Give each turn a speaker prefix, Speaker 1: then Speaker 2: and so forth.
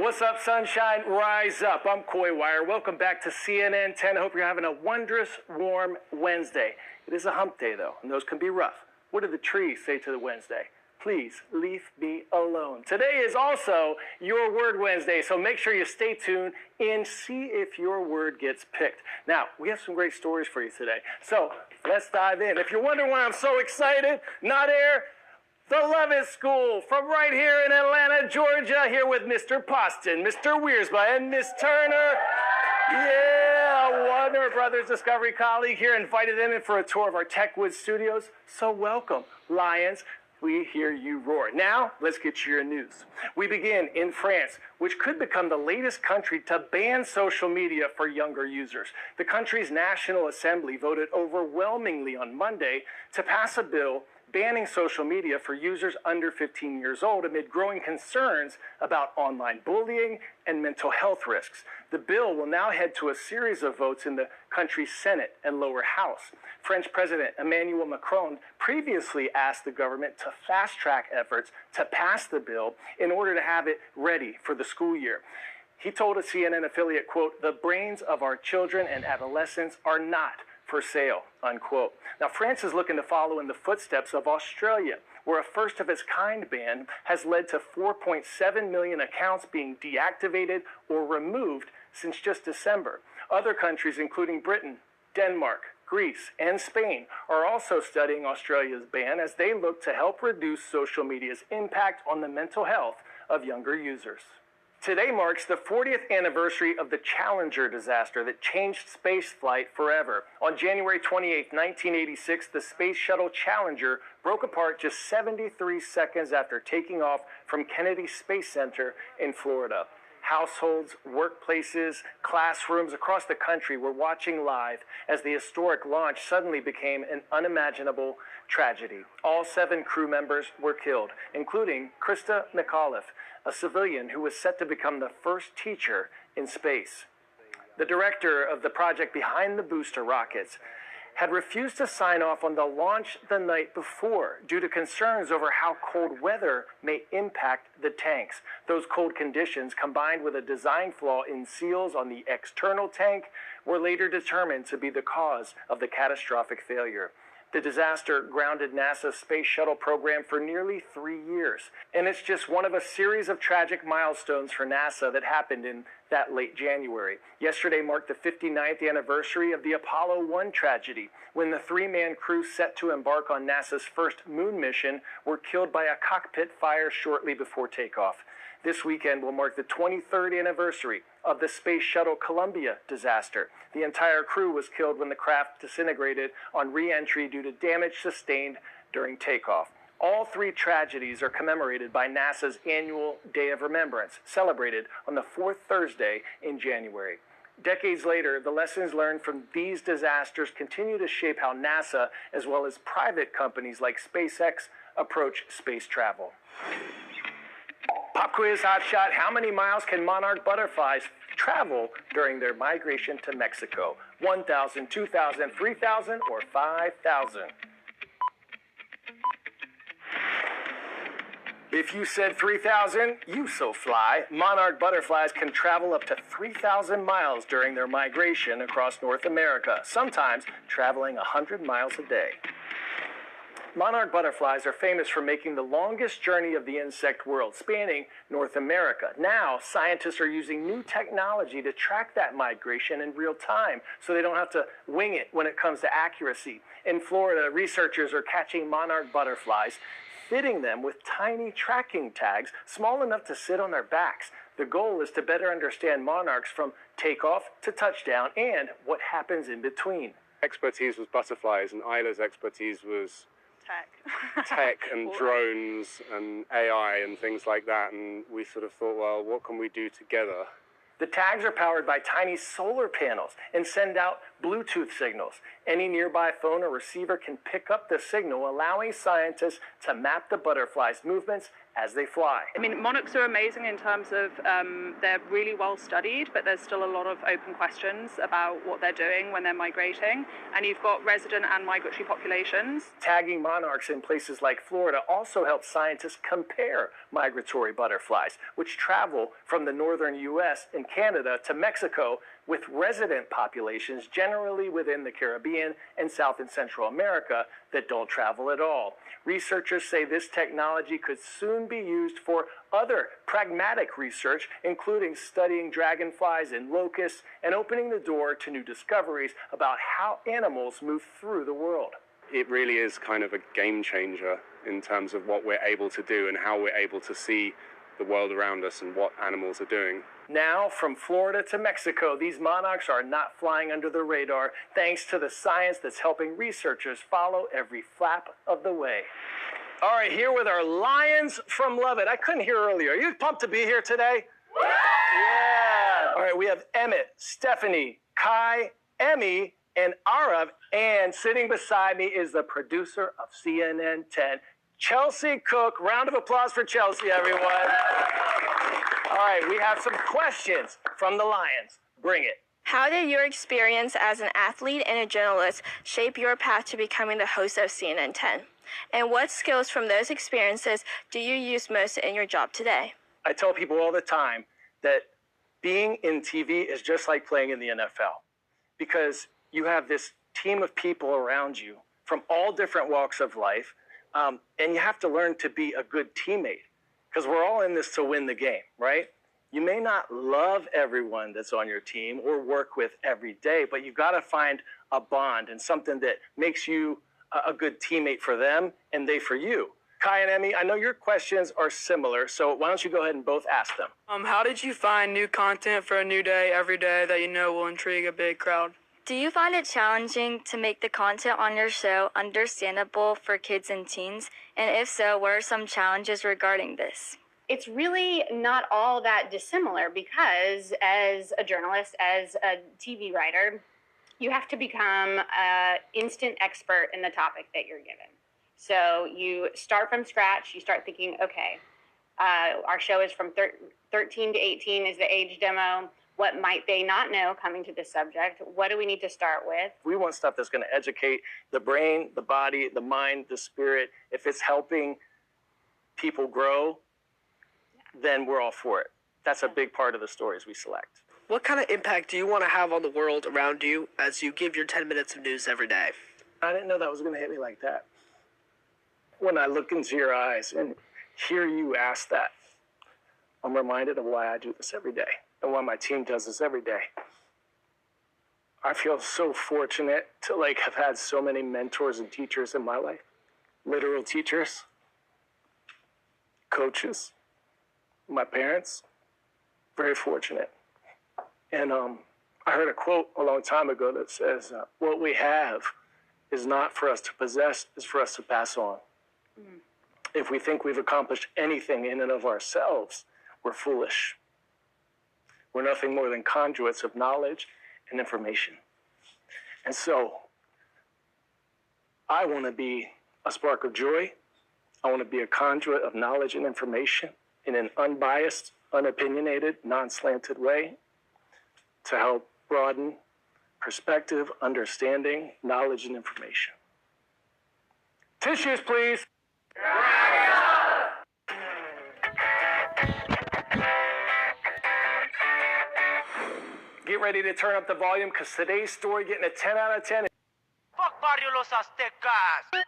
Speaker 1: What's up, sunshine? Rise up. I'm Coy Wire. Welcome back to CNN 10. I hope you're having a wondrous, warm Wednesday. It is a hump day, though, and those can be rough. What do the trees say to the Wednesday? Please leave me alone. Today is also Your Word Wednesday, so make sure you stay tuned and see if your word gets picked. Now, we have some great stories for you today, so let's dive in. If you're wondering why I'm so excited, not air. The Levitt School from right here in Atlanta, Georgia, here with Mr. Poston, Mr. Wiersma, and Miss Turner. Yeah, Warner Brothers Discovery colleague here invited them in for a tour of our Techwood studios. So welcome, Lions. We hear you roar. Now, let's get to your news. We begin in France, which could become the latest country to ban social media for younger users. The country's National Assembly voted overwhelmingly on Monday to pass a bill banning social media for users under 15 years old amid growing concerns about online bullying and mental health risks. The bill will now head to a series of votes in the country's Senate and lower house. French President Emmanuel Macron previously asked the government to fast-track efforts to pass the bill in order to have it ready for the school year. He told a CNN affiliate, quote, "The brains of our children and adolescents are not for sale," unquote. Now, France is looking to follow in the footsteps of Australia, where a first-of-its-kind ban has led to 4.7 million accounts being deactivated or removed since just December. Other countries, including Britain, Denmark, Greece, and Spain, are also studying Australia's ban as they look to help reduce social media's impact on the mental health of younger users. Today marks the 40th anniversary of the Challenger disaster that changed spaceflight forever. On January 28, 1986, the Space Shuttle Challenger broke apart just 73 seconds after taking off from Kennedy Space Center in Florida. Households, workplaces, classrooms across the country were watching live as the historic launch suddenly became an unimaginable tragedy. All 7 crew members were killed, including Krista McAuliffe, a civilian who was set to become the first teacher in space. The director of the project behind the booster rockets had refused to sign off on the launch the night before due to concerns over how cold weather may impact the tanks. Those cold conditions, combined with a design flaw in seals on the external tank, were later determined to be the cause of the catastrophic failure. The disaster grounded NASA's space shuttle program for nearly 3 years, and it's just one of a series of tragic milestones for NASA that happened in that late January. Yesterday marked the 59th anniversary of the Apollo 1 tragedy, when the 3-man crew set to embark on NASA's first moon mission were killed by a cockpit fire shortly before takeoff. This weekend will mark the 23rd anniversary of the Space Shuttle Columbia disaster. The entire crew was killed when the craft disintegrated on re-entry due to damage sustained during takeoff. All 3 tragedies are commemorated by NASA's annual Day of Remembrance, celebrated on the 4th Thursday in January. Decades later, the lessons learned from these disasters continue to shape how NASA, as well as private companies like SpaceX, approach space travel. Pop quiz, hot shot. How many miles can monarch butterflies travel during their migration to Mexico? 1,000, 2,000, 3,000, or 5,000? If you said 3,000, you so fly. Monarch butterflies can travel up to 3,000 miles during their migration across North America, sometimes traveling 100 miles a day. Monarch butterflies are famous for making the longest journey of the insect world, spanning North America. Now, scientists are using new technology to track that migration in real time, so they don't have to wing it when it comes to accuracy. In Florida, researchers are catching monarch butterflies, fitting them with tiny tracking tags small enough to sit on their backs. The goal is to better understand monarchs from takeoff to touchdown and what happens in between.
Speaker 2: Expertise was butterflies, and Isla's expertise was tech and drones and AI and things like that, and we sort of thought, well, what can we do together?
Speaker 1: The tags are powered by tiny solar panels and send out Bluetooth signals. Any nearby phone or receiver can pick up the signal, allowing scientists to map the butterfly's movements as they fly.
Speaker 3: I mean, monarchs are amazing in terms of they're really well studied, but there's still a lot of open questions about what they're doing when they're migrating. And you've got resident and migratory populations.
Speaker 1: Tagging monarchs in places like Florida also helps scientists compare migratory butterflies, which travel from the northern U.S. and Canada to Mexico, with resident populations generally within the Caribbean and South and Central America that don't travel at all. Researchers say this technology could soon be used for other pragmatic research, including studying dragonflies and locusts and opening the door to new discoveries about how animals move through the world.
Speaker 2: It really is kind of a game changer in terms of what we're able to do and how we're able to see the world around us and what animals are doing.
Speaker 1: Now, from Florida to Mexico, these monarchs are not flying under the radar thanks to the science that's helping researchers follow every flap of the way. All right, here with our lions from Lubbock. I couldn't hear earlier. Are you pumped to be here today? Yeah. All right, we have Emmett, Stephanie, Kai, Emmy, and Arav. And sitting beside me is the producer of CNN 10, Chelsea Cook. Round of applause for Chelsea, everyone. All right, we have some questions from the Lions. Bring it.
Speaker 4: How did your experience as an athlete and a journalist shape your path to becoming the host of CNN 10? And what skills from those experiences do you use most in your job today?
Speaker 1: I tell people all the time that being in TV is just like playing in the NFL, because you have this team of people around you from all different walks of life, and you have to learn to be a good teammate, because we're all in this to win the game, right? You may not love everyone that's on your team or work with every day, but you've got to find a bond and something that makes you a good teammate for them and they for you. Kai and Emmy, I know your questions are similar, so why don't you go ahead and both ask them.
Speaker 5: How did you find new content for a new day every day that you know will intrigue a big crowd?
Speaker 4: Do you find it challenging to make the content on your show understandable for kids and teens? And if so, what are some challenges regarding this?
Speaker 6: It's really not all that dissimilar, because as a journalist, as a TV writer, you have to become an instant expert in the topic that you're given. So you start from scratch. You start thinking, okay, our show is from 13 to 18 is the age demo. What might they not know coming to this subject? What do we need to start with?
Speaker 1: We want stuff that's going to educate the brain, the body, the mind, the spirit. If it's helping people grow, then we're all for it. That's a big part of the stories we select.
Speaker 5: What kind of impact do you want to have on the world around you as you give your 10 minutes of news every day?
Speaker 1: I didn't know that was going to hit me like that. When I look into your eyes and hear you ask that, I'm reminded of why I do this every day and why my team does this every day. I feel so fortunate to have had so many mentors and teachers in my life. Literal teachers, coaches, my parents. Very fortunate. And I heard a quote a long time ago that says, what we have is not for us to possess, it's for us to pass on. Mm. If we think we've accomplished anything in and of ourselves, we're foolish. We're nothing more than conduits of knowledge and information. And so I want to be a spark of joy. I want to be a conduit of knowledge and information in an unbiased, unopinionated, non-slanted way, to help broaden perspective, understanding, knowledge, and information. Tissues, please. Get ready to turn up the volume, because today's story getting a 10 out of 10.
Speaker 7: Fuck Barrio Los Aztecas!